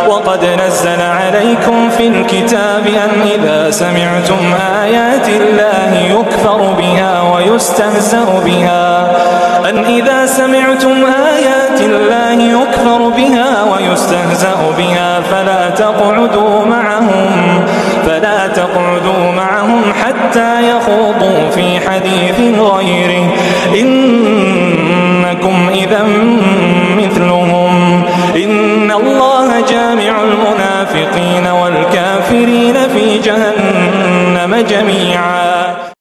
وقد نزل عليكم في الكتاب أن إذا سمعتم آيات الله يكفر بها ويستهزأ بها فلا تقعدوا معهم حتى يخوضوا في حديث غيره إنكم إذا مثلهم إن الله جامع المنافقين والكافرين في جهنم جميعا